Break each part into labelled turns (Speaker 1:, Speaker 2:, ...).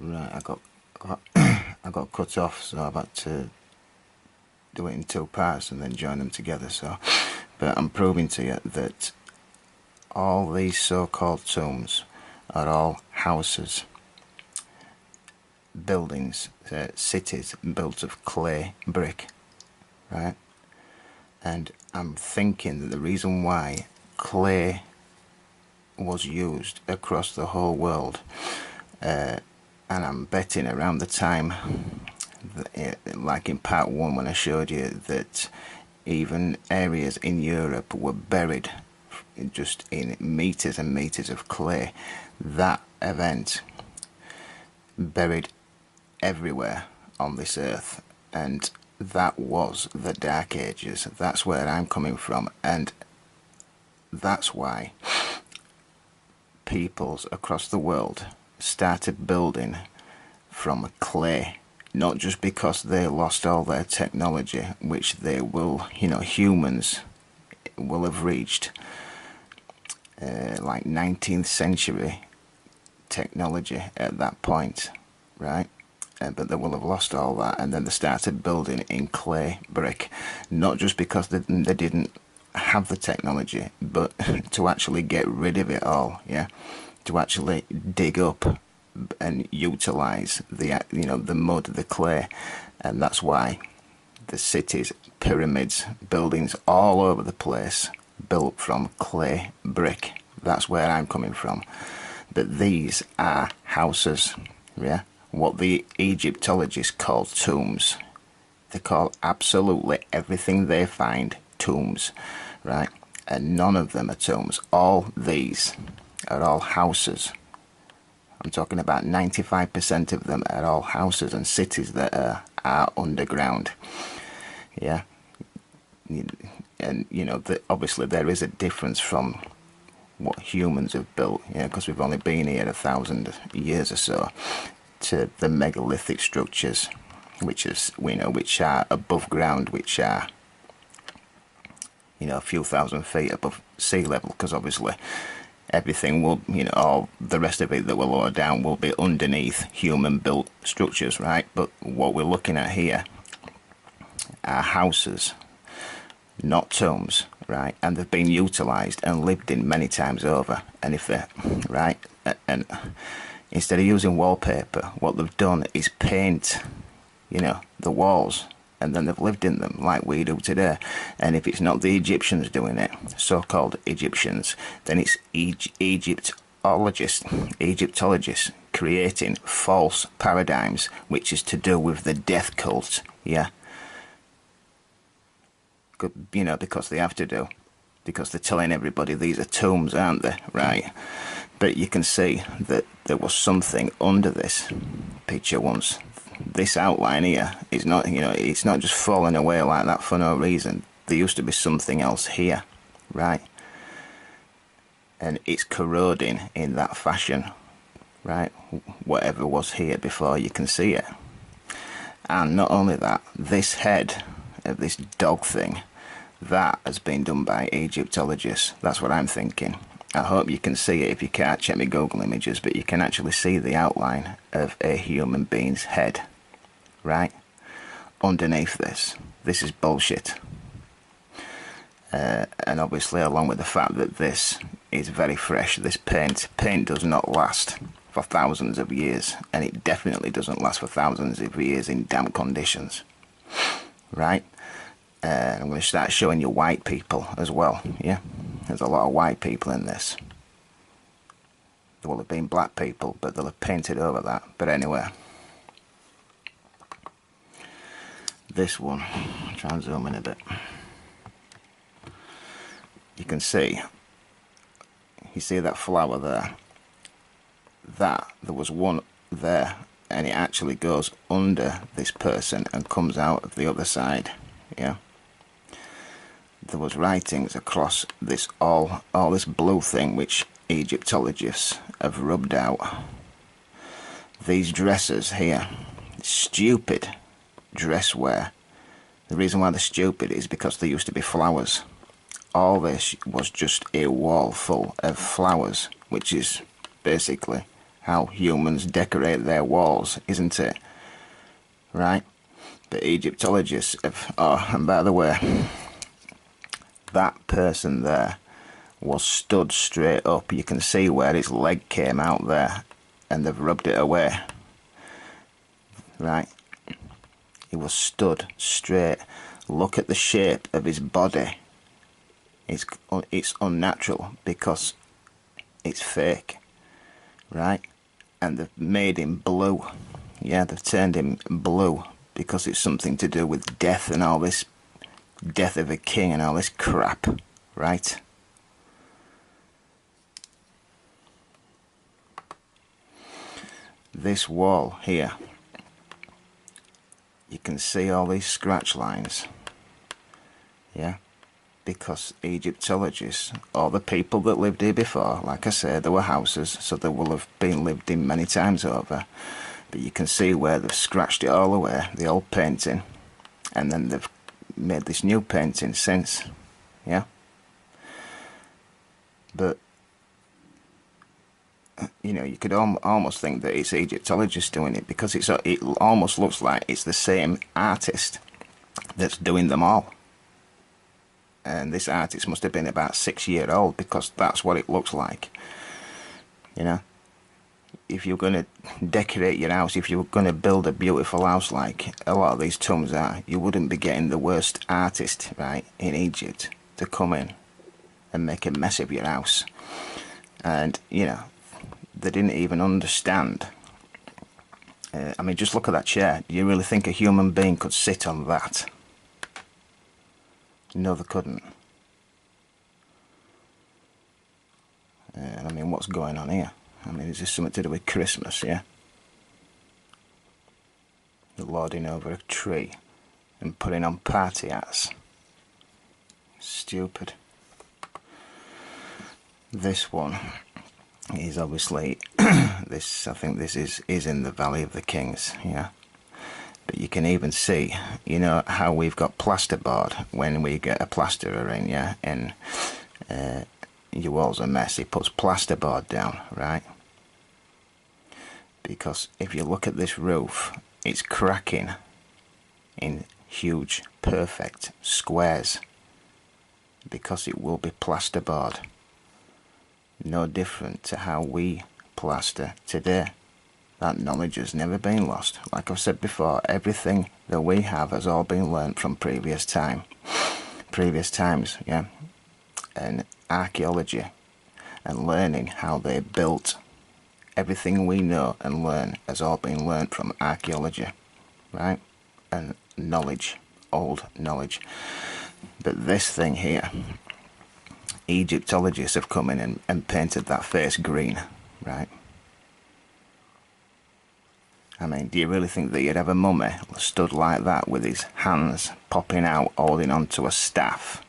Speaker 1: Right, I got cut off, so I've had to do it in two parts and then join them together. So, but I'm proving to you that all these so-called tombs are all houses, buildings, cities built of clay brick, right? And I'm thinking that the reason why clay was used across the whole world, and I'm betting around the time, like in part one when I showed you that even areas in Europe were buried just in meters and meters of clay, that event buried everywhere on this earth, and that was the Dark Ages. That's where I'm coming from, and that's why peoples across the world started building from clay, not just because they lost all their technology, which they will, humans will have reached like 19th century technology at that point, right? But they will have lost all that, and then they started building in clay brick, not just because they didn't have the technology, but to actually get rid of it all, yeah, to actually dig up and utilize the mud, the clay. And that's why the cities, pyramids, buildings all over the place built from clay brick. That's where I'm coming from. But these are houses, yeah, what the Egyptologists call tombs. They call absolutely everything they find tombs, right? And none of them are tombs. All these are all houses. I'm talking about 95% of them are all houses and cities that are underground, yeah. And obviously there is a difference from what humans have built, because we've only been here 1,000 years or so, to the megalithic structures, which are above ground, which are a few thousand feet above sea level, because obviously everything will, all the rest of it that will lower down will be underneath human built structures, right? But what we're looking at here are houses, not tombs, right? And they've been utilized and lived in many times over. And if they're right, and instead of using wallpaper, what they've done is paint, the walls, and then they've lived in them like we do today. And if it's not the Egyptians doing it, so-called Egyptians, then it's Egyptologists creating false paradigms, which is to do with the death cult, yeah. Because they have to do, because they're telling everybody these are tombs, aren't they, right? But you can see that there was something under this picture once. This outline here is not, it's not just falling away like that for no reason. There used to be something else here, right? And it's corroding in that fashion, right? Whatever was here before, you can see it. And not only that, this head of this dog thing, that has been done by Egyptologists. That's what I'm thinking. I hope you can see it. If you can't, check my Google images, but you can actually see the outline of a human being's head, right? Underneath this. This is bullshit. And obviously, along with the fact that this is very fresh, this paint does not last for thousands of years, and it definitely doesn't last for thousands of years in damp conditions, right? I'm going to start showing you white people as well, yeah? There's a lot of white people in this. There will have been black people, but they'll have painted over that. But anyway, this one, I'll try and zoom in a bit. You can see that flower there? There was one there, and it actually goes under this person and comes out of the other side, yeah? There was writings across this all this blue thing which Egyptologists have rubbed out. These dresses here, stupid dress wear. The reason why they're stupid is because there used to be flowers. All this was just a wall full of flowers, which is basically how humans decorate their walls, isn't it? Right? But Egyptologists have... Oh, and by the way, that person there was stood straight up. You can see where his leg came out there, and they've rubbed it away. Right? He was stood straight. Look at the shape of his body. It's unnatural because it's fake, right? And they've made him blue. Yeah, they've turned him blue because it's something to do with death and all this, death of a king and all this crap, right? This wall here, you can see all these scratch lines, yeah? Because Egyptologists, or the people that lived here before, like I said, there were houses, so they will have been lived in many times over. But you can see where they've scratched it all away, the old painting, and then they've made this new painting since, yeah? But, you know, you could almost think that it's Egyptologists doing it, because it almost looks like it's the same artist that's doing them all. And this artist must have been about 6 years old, because that's what it looks like. You know, if you're going to decorate your house, if you're going to build a beautiful house like a lot of these tombs are, you wouldn't be getting the worst artist, right, in Egypt to come in and make a mess of your house. And, you know, they didn't even understand. I mean, just look at that chair. Do you really think a human being could sit on that? No, they couldn't. And I mean, what's going on here? I mean, is this something to do with Christmas, yeah? They're lording over a tree and putting on party hats. Stupid. This one is obviously, this, I think this is in the Valley of the Kings, yeah? But you can even see, you know, how we've got plasterboard when we get a plasterer in, yeah? And your walls are messy, puts plasterboard down, right? Because if you look at this roof, it's cracking in huge, perfect squares, because it will be plasterboard. No different to how we plaster today. That knowledge has never been lost. Like I've said before, everything that we have has all been learnt from previous times, yeah? And archaeology and learning how they built. Everything we know and learn has all been learnt from archaeology, right? And knowledge, old knowledge. But this thing here, Egyptologists have come in and painted that face green, right? I mean, do you really think that you'd have a mummy stood like that with his hands popping out, holding onto a staff?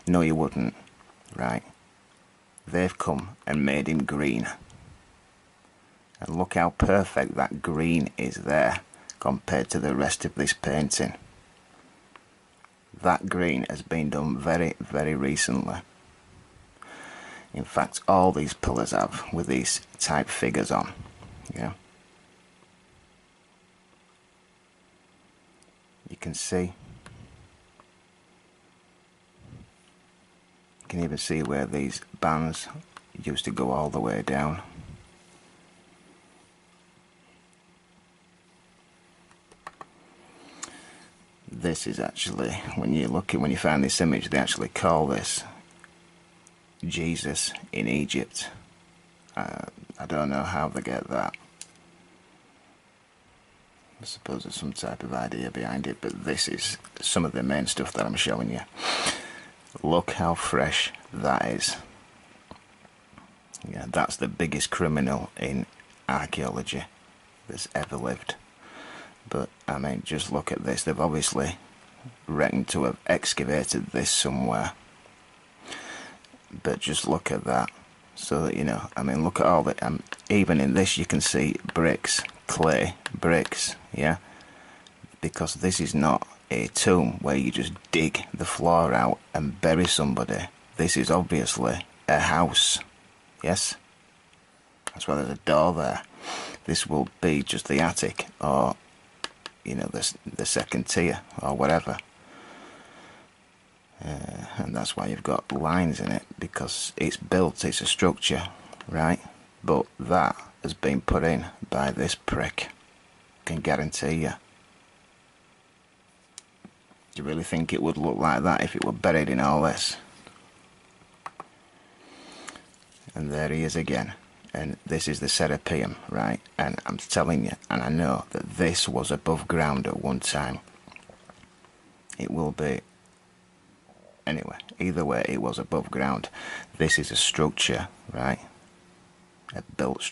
Speaker 1: No, you wouldn't, right? They've come and made him green. And look how perfect that green is there compared to the rest of this painting. That green has been done very, very recently. In fact, all these pillars have, with these type figures on, yeah? You can see. You can even see where these bands used to go all the way down. This is actually, when you find this image, they actually call this Jesus in Egypt. I don't know how they get that. I suppose there's some type of idea behind it, but this is some of the main stuff that I'm showing you. Look how fresh that is. Yeah, that's the biggest criminal in archaeology that's ever lived. But, I mean, just look at this. They've obviously reckoned to have excavated this somewhere. But just look at that. So that, you know, I mean, look at all the... even in this you can see bricks, clay, bricks, yeah? Because this is not a tomb where you just dig the floor out and bury somebody. This is obviously a house, yes? That's why there's a door there. This will be just the attic, or you know, the second tier, or whatever. And that's why you've got lines in it, because it's built, it's a structure, right? But that has been put in by this prick, can guarantee you. Do you really think it would look like that if it were buried in all this? And there he is again. And this is the Serapeum, right? And I'm telling you, and I know that this was above ground at one time. It will be. Anyway, either way, it was above ground. This is a structure, right? A built structure.